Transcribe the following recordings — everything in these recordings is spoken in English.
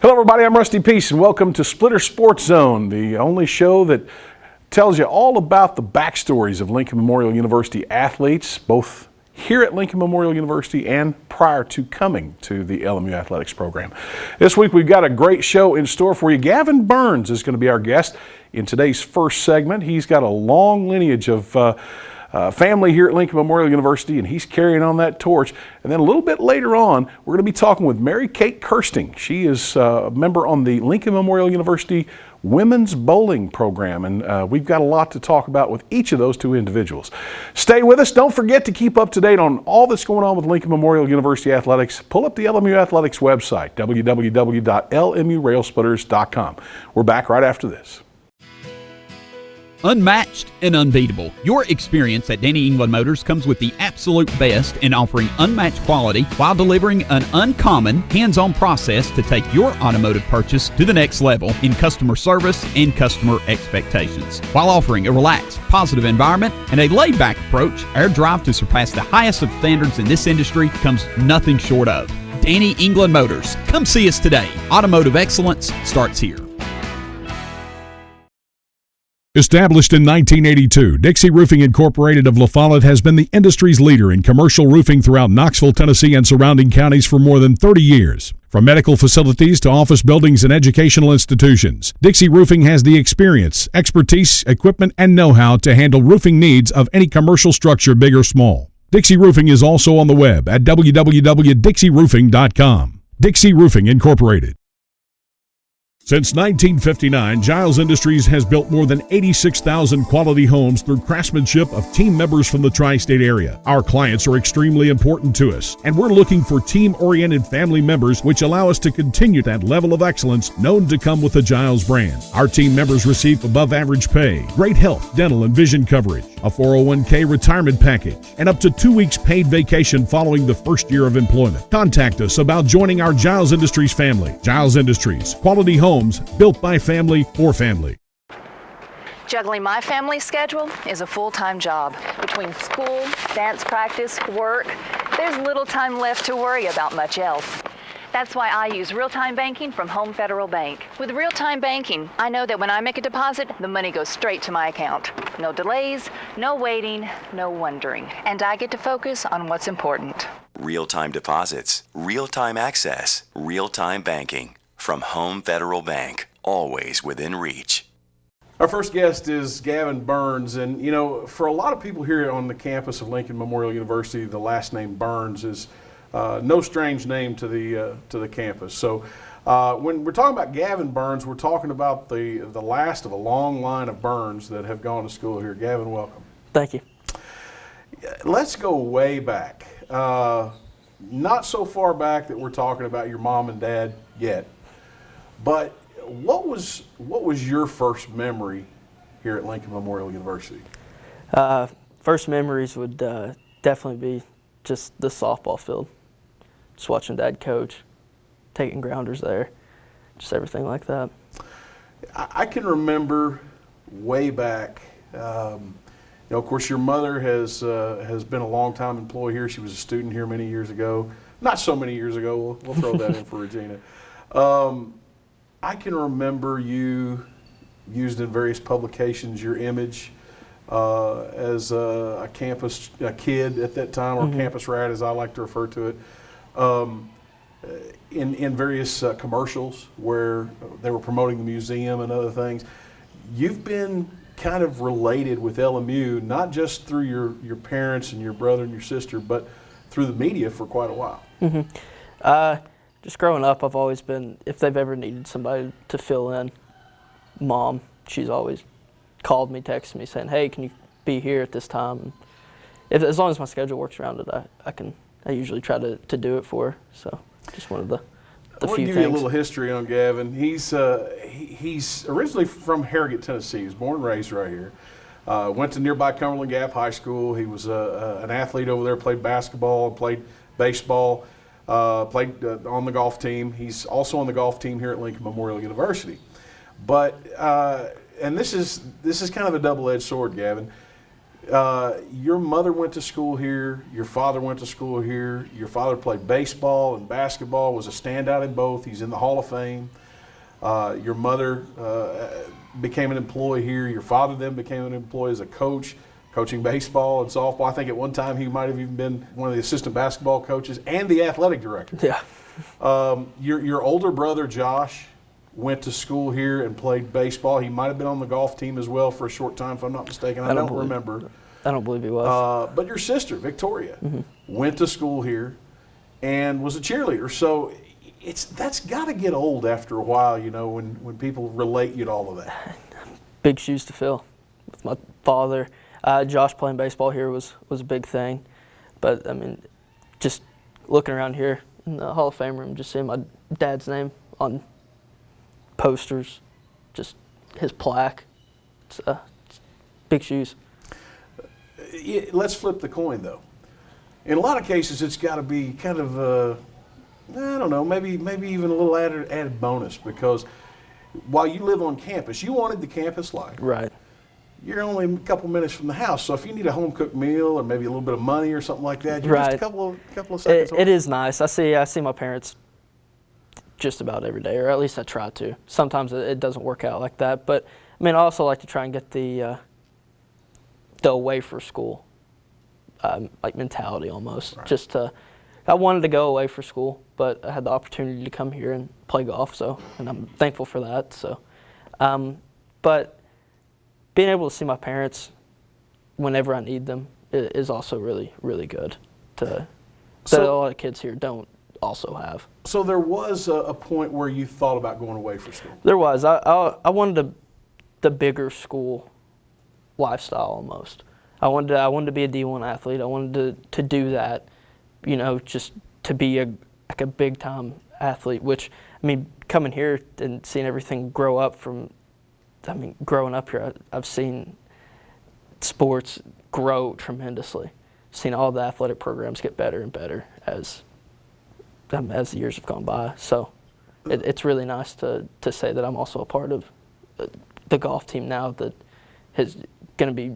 Hello everybody, I'm Rusty Peace and welcome to Splitter Sports Zone, the only show that tells you all about the backstories of Lincoln Memorial University athletes, both here at Lincoln Memorial University and prior to coming to the LMU athletics program. This week we've got a great show in store for you. Gavin Burns is going to be our guest in today's first segment. He's got a long lineage of family here at Lincoln Memorial University, and he's carrying on that torch. And then a little bit later on, we're going to be talking with Mary Kate Kertsing. She is a member on the Lincoln Memorial University Women's Bowling Program, and we've got a lot to talk about with each of those two individuals. Stay with us. Don't forget to keep up to date on all that's going on with Lincoln Memorial University Athletics. Pull up the LMU Athletics website, www.lmurailsplitters.com. We're back right after this. Unmatched and unbeatable. Your experience at Danny England Motors comes with the absolute best in offering unmatched quality while delivering an uncommon, hands-on process to take your automotive purchase to the next level in customer service and customer expectations. While offering a relaxed, positive environment and a laid-back approach, our drive to surpass the highest of standards in this industry comes nothing short of. Danny England Motors. Come see us today. Automotive excellence starts here. Established in 1982, Dixie Roofing Incorporated of La Follette has been the industry's leader in commercial roofing throughout Knoxville, Tennessee and surrounding counties for more than 30 years. From medical facilities to office buildings and educational institutions, Dixie Roofing has the experience, expertise, equipment, and know-how to handle roofing needs of any commercial structure, big or small. Dixie Roofing is also on the web at www.dixieroofing.com. Dixie Roofing Incorporated. Since 1959, Giles Industries has built more than 86,000 quality homes through craftsmanship of team members from the tri-state area. Our clients are extremely important to us, and we're looking for team-oriented family members which allow us to continue that level of excellence known to come with the Giles brand. Our team members receive above-average pay, great health, dental, and vision coverage, a 401k retirement package, and up to 2 weeks paid vacation following the first year of employment. Contact us about joining our Giles Industries family. Giles Industries, quality homes built by family for family. Juggling my family schedule is a full-time job. Between school, dance practice, work, there's little time left to worry about much else. That's why I use real-time banking from Home Federal Bank. With real-time banking, I know that when I make a deposit, the money goes straight to my account. No delays, no waiting, no wondering. And I get to focus on what's important. Real-time deposits, real-time access, real-time banking. From Home Federal Bank, always within reach. Our first guest is Gavin Burns, and you know, for a lot of people here on the campus of Lincoln Memorial University, the last name Burns is no strange name to the campus. So when we're talking about Gavin Burns, we're talking about the last of a long line of Burns that have gone to school here. Gavin, welcome. Thank you. Let's go way back. Not so far back that we're talking about your mom and dad yet. But what was your first memory here at Lincoln Memorial University? First memories would definitely be just the softball field. Just watching Dad coach, taking grounders there, just everything like that. I can remember way back. You know, of course, your mother has been a long-time employee here. She was a student here many years ago. Not so many years ago. We'll throw that in for Regina. I can remember you used in various publications your image as a campus kid at that time, or campus rat as I like to refer to it, in various commercials where they were promoting the museum and other things. You've been kind of related with LMU, not just through your parents and your brother and your sister, but through the media for quite a while. Just growing up, I've always been, if they've ever needed somebody to fill in, Mom, she's always called me, texted me, saying, "Hey, can you be here at this time?" And as long as my schedule works around it, I usually try to do it for her. So just one of the few things. I want to give you a little history on Gavin. He's originally from Harrogate, Tennessee. He was born and raised right here. Went to nearby Cumberland Gap High School. He was an athlete over there, played basketball, played baseball. Played on the golf team. He's also on the golf team here at Lincoln Memorial University. But and this is kind of a double-edged sword, Gavin. Your mother went to school here. Your father went to school here. Your father played baseball and basketball, was a standout in both. He's in the Hall of Fame. Your mother became an employee here. Your father then became an employee as a coach, coaching baseball and softball. I think at one time he might have even been one of the assistant basketball coaches and the athletic director. Yeah. Your older brother, Josh, went to school here and played baseball. He might have been on the golf team as well for a short time, if I'm not mistaken. I don't remember. I don't believe he was. But your sister, Victoria, went to school here and was a cheerleader. So that's got to get old after a while, you know, when people relate you to all of that. Big shoes to fill with my father. Josh playing baseball here was a big thing. But, I mean, just looking around here in the Hall of Fame room, just seeing my dad's name on posters, just his plaque. It's big shoes. Let's flip the coin, though. In a lot of cases, it's got to be kind of, I don't know, maybe even a little added bonus, because while you live on campus, you wanted the campus life. Right. You're only a couple minutes from the house, so if you need a home-cooked meal or maybe a little bit of money or something like that, you're just a couple of seconds away. It is nice. I see my parents just about every day, or at least I try to. Sometimes it doesn't work out like that, but I mean, I also like to try and get the away for school like mentality almost. Right. Just I wanted to go away for school, but I had the opportunity to come here and play golf, and I'm thankful for that. So, but being able to see my parents whenever I need them is also really, really good. That a lot of kids here don't also have. So there was a point where you thought about going away for school? There was. I wanted the bigger school lifestyle almost. I wanted to be a D1 athlete. I wanted to do that, you know, just to be a big time athlete. Which, I mean, coming here and seeing everything grow up from, I mean, growing up here, I've seen sports grow tremendously. Seen all the athletic programs get better and better as the years have gone by. So it's really nice to say that I'm also a part of the golf team now that is going to be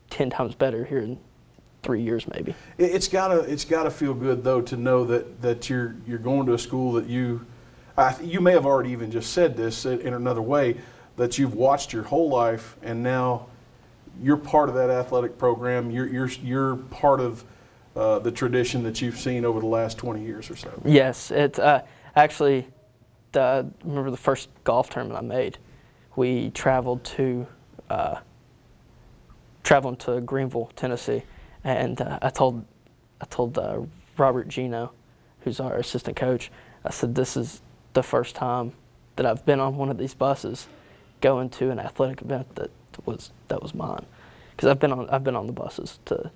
10 times better here in 3 years maybe. It's gotta feel good though to know that you're going to a school that you may have already even just said this in another way, that you've watched your whole life and now you're part of that athletic program. You're part of the tradition that you've seen over the last 20 years or so. Yes, it actually. Remember the first golf tournament I made? We traveled to Greenville, Tennessee, and I told Robert Gino, who's our assistant coach, I said, this is the first time that I've been on one of these buses going to an athletic event that was mine, because I've been on the buses to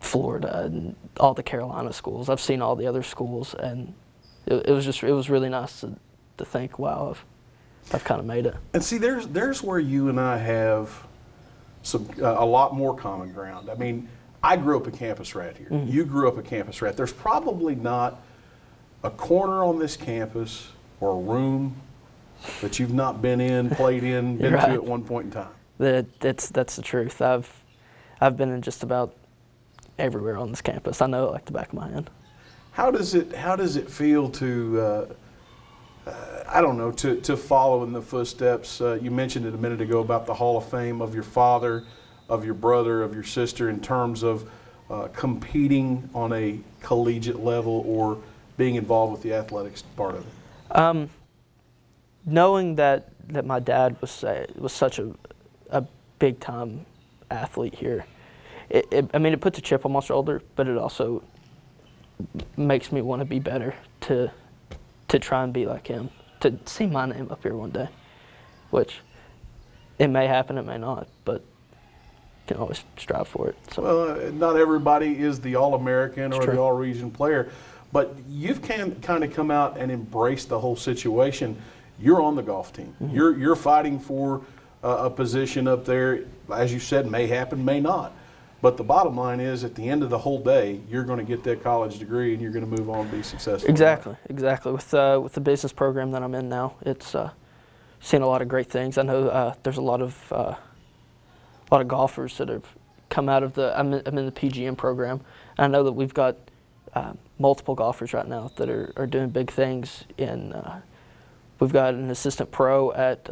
Florida and all the Carolina schools. I've seen all the other schools, and it was really nice to think, wow, I've kind of made it. And see, there's where you and I have a lot more common ground. I mean, I grew up a campus rat here. Mm-hmm. You grew up a campus rat. There's probably not a corner on this campus or a room that you've not been in, played in, been right. to at one point in time. That's the truth. I've been in just about everywhere on this campus. I know it like the back of my hand. How does it feel to I don't know, to follow in the footsteps? You mentioned it a minute ago about the Hall of Fame of your father, of your brother, of your sister, in terms of competing on a collegiate level or being involved with the athletics part of it. Knowing that my dad was such a big time athlete here, it puts a chip on my shoulder, but it also makes me want to be better to try and be like him, to see my name up here one day, which it may happen, it may not, but you can always strive for it. So. Well, not everybody is the All-American or the All-Region player, but you've kind of come out and embraced the whole situation. You're on the golf team. Mm-hmm. You're fighting for a position up there. As you said, may happen, may not. But the bottom line is, at the end of the whole day, you're going to get that college degree and you're going to move on and be successful. Exactly. With the business program that I'm in now, it's seen a lot of great things. I know there's a lot of golfers that have come out of I'm in the PGM program. And I know that we've got multiple golfers right now that are doing big things. We've got an assistant pro at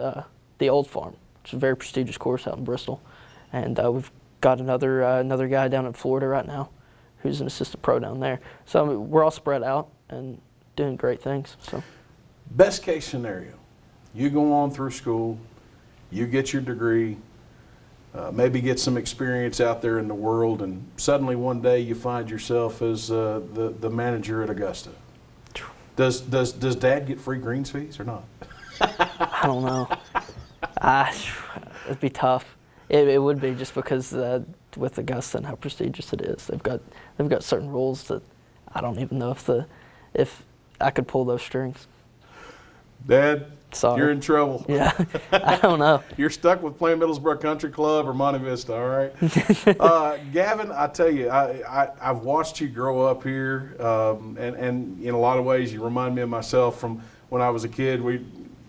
the Old Farm, which is a very prestigious course out in Bristol, and we've got another guy down in Florida right now who's an assistant pro down there. So I mean, we're all spread out and doing great things. So, best case scenario, you go on through school, you get your degree, maybe get some experience out there in the world, and suddenly one day you find yourself as the manager at Augusta. Does Dad get free greens fees or not? I don't know. It'd be tough. It would be, just because with Augusta and how prestigious it is, they've got certain rules that I don't even know if I could pull those strings. Dad, sorry, you're in trouble. Yeah, I don't know. You're stuck with playing Middlesbrough Country Club or Monte Vista, all right? Gavin, I tell you, I've watched you grow up here, and in a lot of ways you remind me of myself from when I was a kid. We,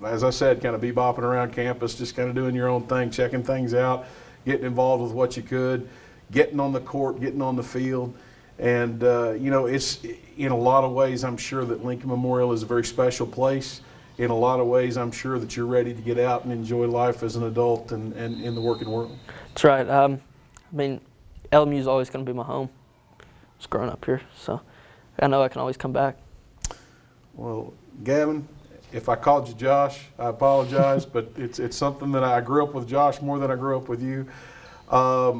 as I said, kind of bebopping around campus, just kind of doing your own thing, checking things out, getting involved with what you could, getting on the court, getting on the field. And, it's in a lot of ways, I'm sure that Lincoln Memorial is a very special place. In a lot of ways, I'm sure that you're ready to get out and enjoy life as an adult and in the working world. That's right. I mean, LMU is always going to be my home. I was growing up here, so I know I can always come back. Well, Gavin, if I called you Josh, I apologize, but it's something that I grew up with Josh more than I grew up with you. I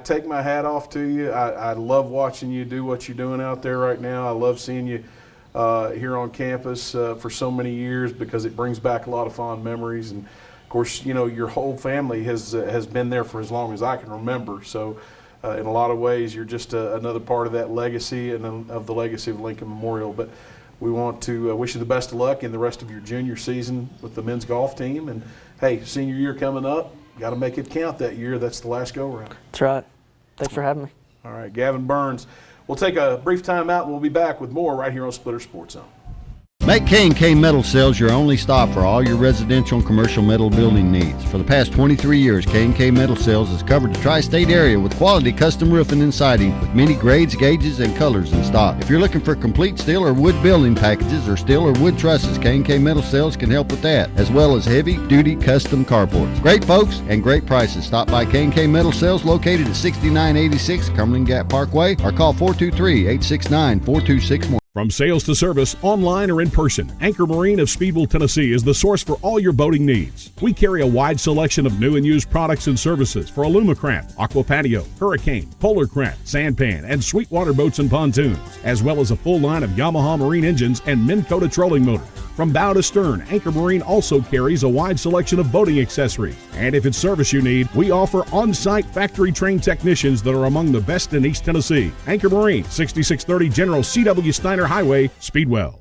take my hat off to you. I love watching you do what you're doing out there right now. I love seeing you here on campus for so many years, because it brings back a lot of fond memories. And of course, your whole family has been there for as long as I can remember. So in a lot of ways, you're just another part of that legacy and of the legacy of Lincoln Memorial. But we want to wish you the best of luck in the rest of your junior season with the men's golf team. And hey, senior year coming up, got to make it count that year. That's the last go-around. That's right. Thanks for having me. All right, Gavin Burns. We'll take a brief time out, and we'll be back with more right here on Splitter Sports Zone. Make K&K Metal Sales your only stop for all your residential and commercial metal building needs. For the past 23 years, K&K Metal Sales has covered the tri-state area with quality custom roofing and siding with many grades, gauges, and colors in stock. If you're looking for complete steel or wood building packages or steel or wood trusses, K&K Metal Sales can help with that, as well as heavy-duty custom carports. Great folks and great prices. Stop by K&K Metal Sales, located at 6986 Cumberland Gap Parkway, or call 423-869-4261. From sales to service, online or in person, Anchor Marine of Speedville, Tennessee is the source for all your boating needs. We carry a wide selection of new and used products and services for Alumacraft, Aqua Patio, Hurricane, Polar Craft, Sampan, and Sweetwater boats and pontoons, as well as a full line of Yamaha marine engines and Minn Kota trolling motors. From bow to stern, Anchor Marine also carries a wide selection of boating accessories. And if it's service you need, we offer on-site factory-trained technicians that are among the best in East Tennessee. Anchor Marine, 6630 General C.W. Steiner Highway, Speedwell.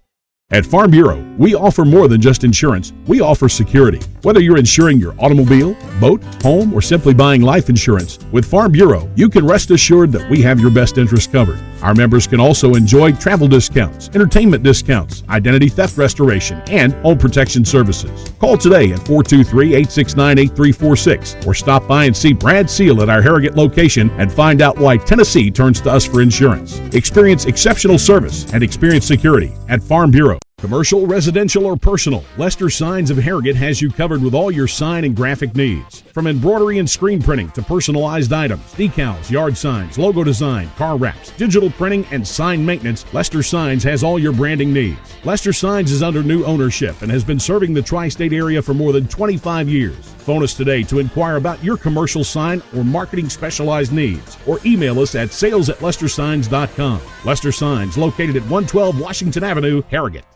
At Farm Bureau, we offer more than just insurance. We offer security. Whether you're insuring your automobile, boat, home, or simply buying life insurance, with Farm Bureau, you can rest assured that we have your best interests covered. Our members can also enjoy travel discounts, entertainment discounts, identity theft restoration, and home protection services. Call today at 423-869-8346 or stop by and see Brad Seal at our Harrogate location and find out why Tennessee turns to us for insurance. Experience exceptional service and experience security at Farm Bureau. Commercial, residential, or personal, Lester Signs of Harrogate has you covered with all your sign and graphic needs. From embroidery and screen printing to personalized items, decals, yard signs, logo design, car wraps, digital printing, and sign maintenance, Lester Signs has all your branding needs. Lester Signs is under new ownership and has been serving the tri-state area for more than 25 years. Phone us today to inquire about your commercial sign or marketing specialized needs, or email us at sales@lestersigns.com. Lester Signs, located at 112 Washington Avenue, Harrogate.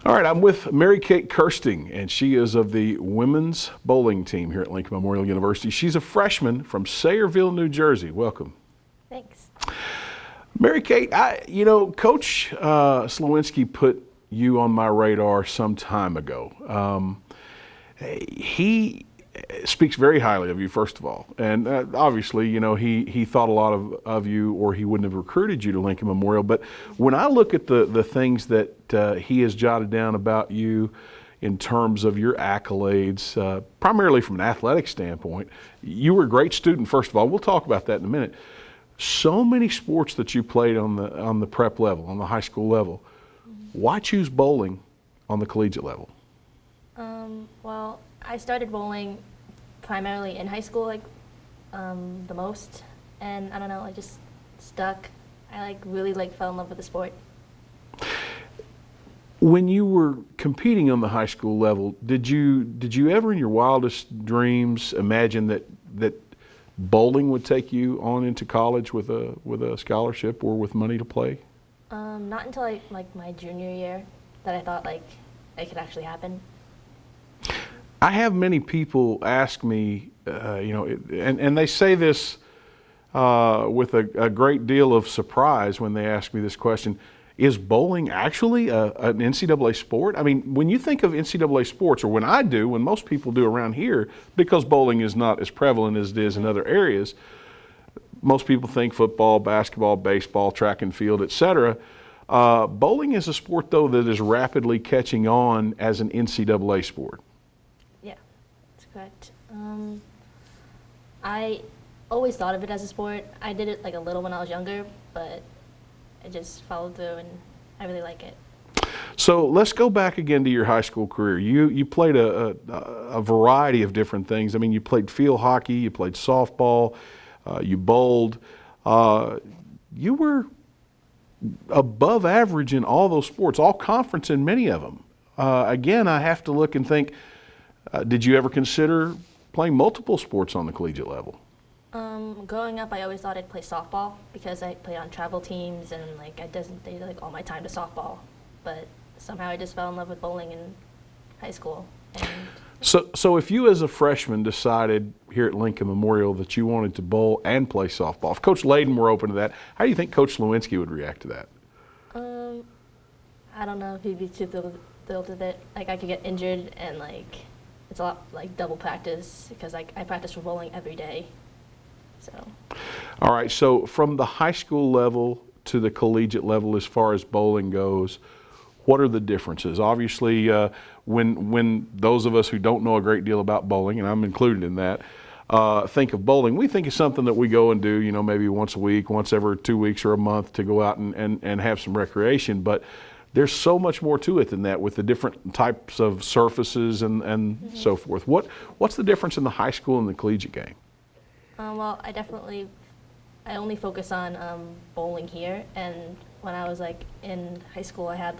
All right, I'm with Mary Kate Kertsing, and she is of the women's bowling team here at Lincoln Memorial University. She's a freshman from Sayreville, New Jersey. Welcome. Thanks. Mary Kate, Coach Slowinski put you on my radar some time ago. He speaks very highly of you, first of all, and obviously, he thought a lot of you, or he wouldn't have recruited you to Lincoln Memorial. But when I look at the things that he has jotted down about you, in terms of your accolades, primarily from an athletic standpoint. You were a great student, first of all. We'll talk about that in a minute. So many sports that you played on the prep level, on the high school level. Why choose bowling on the collegiate level? Well, I started bowling primarily in high school, like the most, and I don't know, I just stuck. I really fell in love with the sport. When you were competing on the high school level, did you ever in your wildest dreams imagine that bowling would take you on into college with a scholarship or with money to play? Not until my junior year that I thought it could actually happen. I have many people ask me, and they say this with a great deal of surprise when they ask me this question: is bowling actually an NCAA sport? I mean, when you think of NCAA sports, or when I do, when most people do around here, because bowling is not as prevalent as it is in other areas, most people think football, basketball, baseball, track and field, etc. Bowling is a sport, though, that is rapidly catching on as an NCAA sport. Yeah, that's correct. I always thought of it as a sport. I did it a little when I was younger, but I just followed through, and I really like it. So let's go back again to your high school career. You played a variety of different things. I mean, you played field hockey, you played softball, you bowled. You were above average in all those sports, all conference in many of them. Again, I have to look and think, did you ever consider playing multiple sports on the collegiate level? Growing up, I always thought I'd play softball because I played on travel teams, and I dedicated all my time to softball. But somehow I just fell in love with bowling in high school. And So if you as a freshman decided here at Lincoln Memorial that you wanted to bowl and play softball, if Coach Layden were open to that, how do you think Coach Lewinsky would react to that? I don't know if he'd be too thrilled with it. I could get injured, and it's a lot double practice because I practice for bowling every day. So. All right, so from the high school level to the collegiate level as far as bowling goes, what are the differences? Obviously, when those of us who don't know a great deal about bowling, and I'm included in that, think of bowling, we think of something that we go and do, maybe once a week, once every 2 weeks or a month to go out and have some recreation. But there's so much more to it than that with the different types of surfaces and so forth. What's the difference in the high school and the collegiate game? Well, I only focus on bowling here, and when I was in high school, I had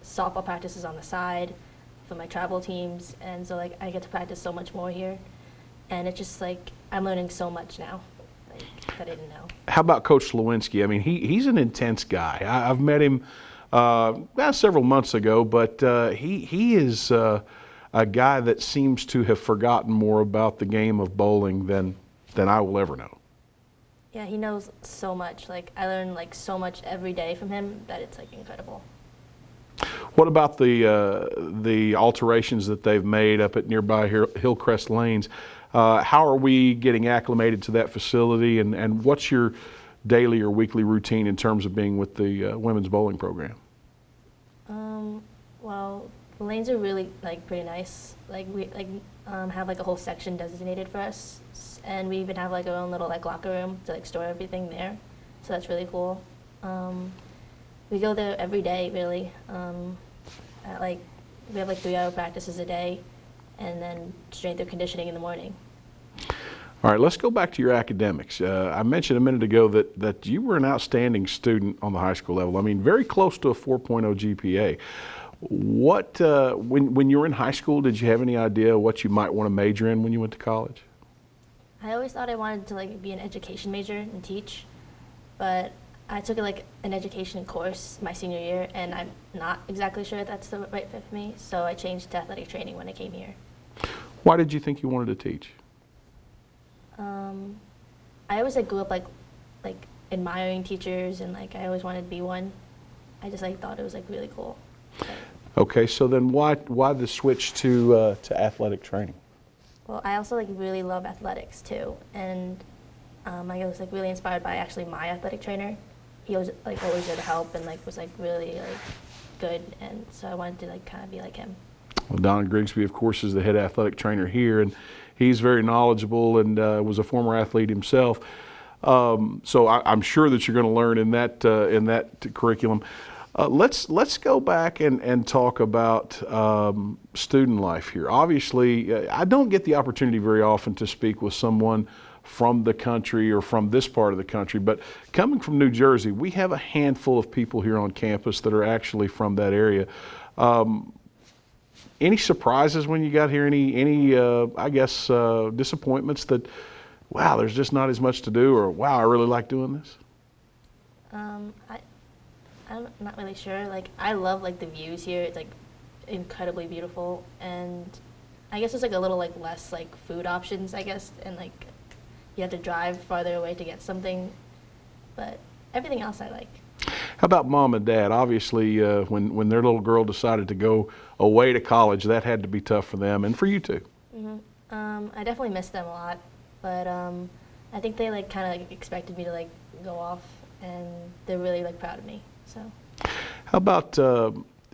softball practices on the side for my travel teams, and so I get to practice so much more here, and it's just I'm learning so much now that I didn't know. How about Coach Lewinsky? I mean, he's an intense guy. I've met him several months ago, but he is a guy that seems to have forgotten more about the game of bowling than I will ever know. Yeah, he knows so much. I learn so much every day from him that it's incredible. What about the alterations that they've made up at nearby Hillcrest Lanes? How are we getting acclimated to that facility, and what's your daily or weekly routine in terms of being with the women's bowling program? Well, the lanes are really pretty nice. We have a whole section designated for us, and we even have our own little locker room to store everything there. So that's really cool. We go there every day, really. We have 3-hour practices a day, and then strength and conditioning in the morning. All right, let's go back to your academics. I mentioned a minute ago that you were an outstanding student on the high school level. I mean, very close to a 4.0 GPA. When you were in high school, did you have any idea what you might want to major in when you went to college? I always thought I wanted to be an education major and teach, but I took an education course my senior year, and I'm not exactly sure that's the right fit for me, so I changed to athletic training when I came here. Why did you think you wanted to teach? I always grew up admiring teachers, and I always wanted to be one. I just thought it was really cool. Okay, so then why the switch to athletic training? Well, I also really love athletics too, and I was really inspired by actually my athletic trainer. He was always there to help, and was really good, and so I wanted to kind of be like him. Well, Don Grigsby, of course, is the head athletic trainer here, and he's very knowledgeable and was a former athlete himself. So I'm sure that you're going to learn in that curriculum. Let's go back and talk about student life here. Obviously, I don't get the opportunity very often to speak with someone from the country or from this part of the country, but coming from New Jersey, we have a handful of people here on campus that are actually from that area. Any surprises when you got here? Any disappointments that, wow, there's just not as much to do, or wow, I really like doing this? I'm not really sure. Like, I love like the views here. It's like incredibly beautiful, and I guess there's like a little like less like food options, I guess, and like you have to drive farther away to get something, but everything else I like. How about mom and dad? Obviously, when their little girl decided to go away to college, that had to be tough for them, and for you too. I definitely miss them a lot, but I think they like kind of like expected me to like go off, and they're really like proud of me. So. How about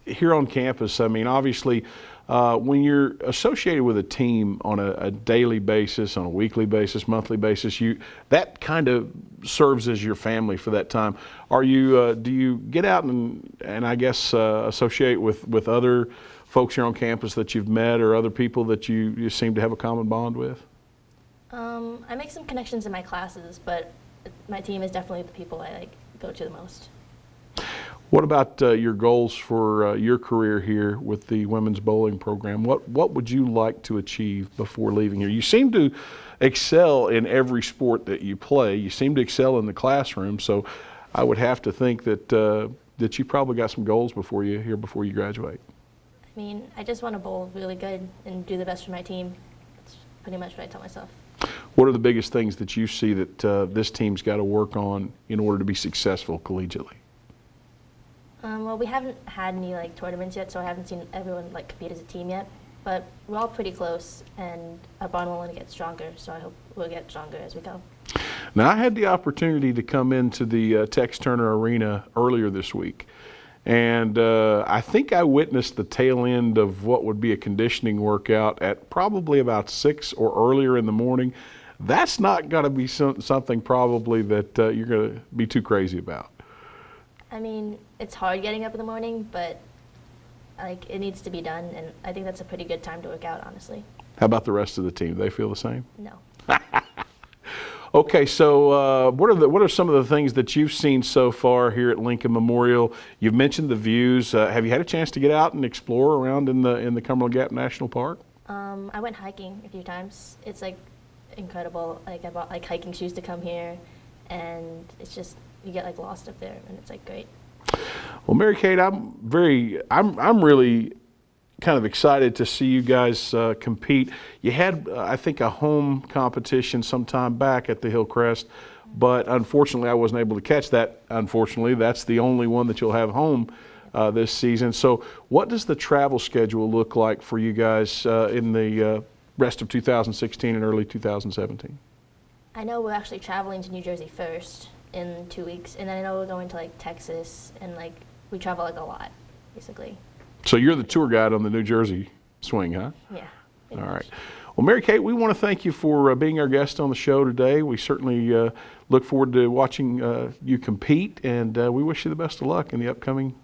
here on campus? I mean, obviously, when you're associated with a team on a daily basis, on a weekly basis, monthly basis, that kind of serves as your family for that time. Are you? Do you get out and I guess associate with other folks here on campus that you've met, or other people that you seem to have a common bond with? I make some connections in my classes, but my team is definitely the people I like go to the most. What about your goals for your career here with the women's bowling program? What would you like to achieve before leaving here? You seem to excel in every sport that you play. You seem to excel in the classroom, so I would have to think that that you probably got some goals before you graduate. I mean, I just want to bowl really good and do the best for my team. That's pretty much what I tell myself. What are the biggest things that you see that this team's got to work on in order to be successful collegiately? Well, we haven't had any like tournaments yet, so I haven't seen everyone like compete as a team yet. But we're all pretty close, and our bond will only get stronger. So I hope we'll get stronger as we go. Now, I had the opportunity to come into the Tex Turner Arena earlier this week, and I think I witnessed the tail end of what would be a conditioning workout at probably about 6 or earlier in the morning. That's not going to be something probably that you're going to be too crazy about. I mean, it's hard getting up in the morning, but like it needs to be done, and I think that's a pretty good time to work out, honestly. How about the rest of the team? Do they feel the same? No. Okay, so what are some of the things that you've seen so far here at Lincoln Memorial? You've mentioned the views. Have you had a chance to get out and explore around in the Cumberland Gap National Park? I went hiking a few times. It's like incredible. Like I bought like hiking shoes to come here, and it's just you get like lost up there, and it's like great. Well, Mary Kate, I'm really kind of excited to see you guys compete. You had, I think, a home competition some time back at the Hillcrest, but unfortunately I wasn't able to catch that. Unfortunately, that's the only one that you'll have home this season. So what does the travel schedule look like for you guys in the rest of 2016 and early 2017? I know we're actually traveling to New Jersey first in 2 weeks, and then I know we're going to like Texas, and like we travel like a lot, basically. So you're the tour guide on the New Jersey swing, huh? Yeah. All right. Well, Mary Kate, we want to thank you for being our guest on the show today. We certainly look forward to watching you compete, and we wish you the best of luck in the upcoming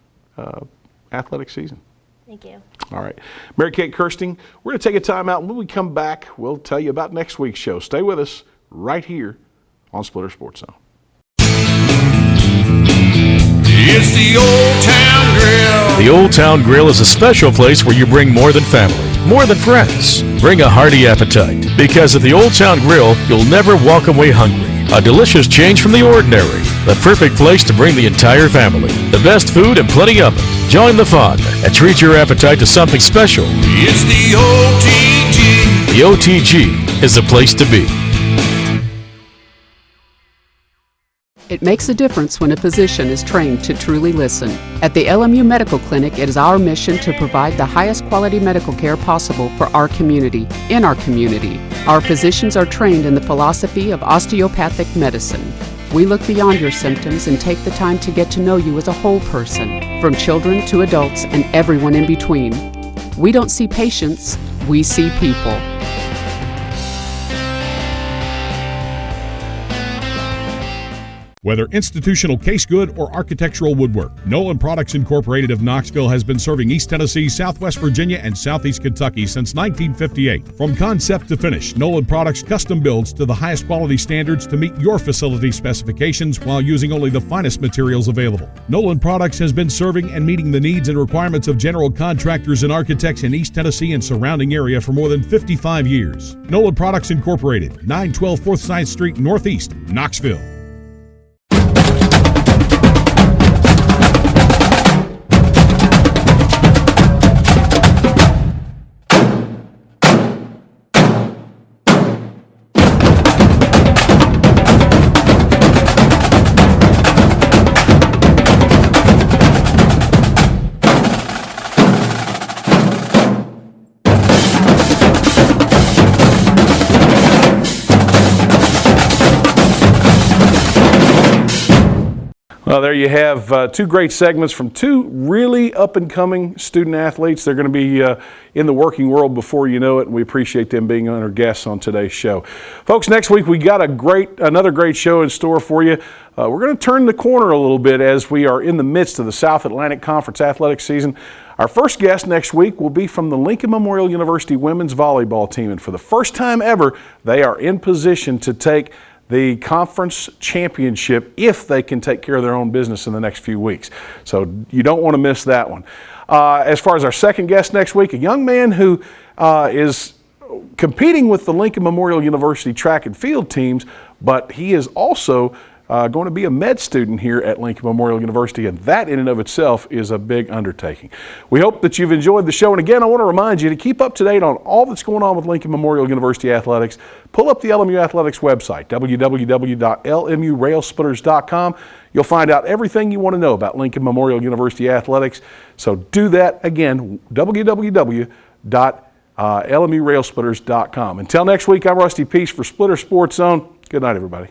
athletic season. Thank you. All right. Mary Kate Kertsing, we're going to take a time out, and when we come back, we'll tell you about next week's show. Stay with us right here on Splitter Sports Zone. It's the Old Town Grill. The Old Town Grill is a special place where you bring more than family, more than friends. Bring a hearty appetite, because at the Old Town Grill, you'll never walk away hungry. A delicious change from the ordinary. The perfect place to bring the entire family. The best food and plenty of it. Join the fun and treat your appetite to something special. It's the OTG. The OTG is the place to be. It makes a difference when a physician is trained to truly listen. At the LMU Medical Clinic, it is our mission to provide the highest quality medical care possible for our community, in our community. Our physicians are trained in the philosophy of osteopathic medicine. We look beyond your symptoms and take the time to get to know you as a whole person, from children to adults and everyone in between. We don't see patients, we see people. Whether institutional case good or architectural woodwork, Nolan Products Incorporated of Knoxville has been serving East Tennessee, Southwest Virginia, and Southeast Kentucky since 1958. From concept to finish, Nolan Products custom builds to the highest quality standards to meet your facility specifications while using only the finest materials available. Nolan Products has been serving and meeting the needs and requirements of general contractors and architects in East Tennessee and surrounding area for more than 55 years. Nolan Products Incorporated, 912 Forsyth Street Northeast, Knoxville. Well, there you have two great segments from two really up-and-coming student athletes. They're going to be in the working world before you know it, and we appreciate them being our guests on today's show. Folks, next week we got another great show in store for you. We're going to turn the corner a little bit as we are in the midst of the South Atlantic Conference athletic season. Our first guest next week will be from the Lincoln Memorial University women's volleyball team, and for the first time ever, they are in position to take the conference championship if they can take care of their own business in the next few weeks. So you don't want to miss that one. As far as our second guest next week, a young man who is competing with the Lincoln Memorial University track and field teams, but he is also going to be a med student here at Lincoln Memorial University, and that in and of itself is a big undertaking. We hope that you've enjoyed the show, and again, I want to remind you to keep up to date on all that's going on with Lincoln Memorial University Athletics. Pull up the LMU Athletics website, www.lmurailsplitters.com. You'll find out everything you want to know about Lincoln Memorial University Athletics, so do that again, www.lmurailsplitters.com. Until next week, I'm Rusty Peace for Splitter Sports Zone. Good night, everybody.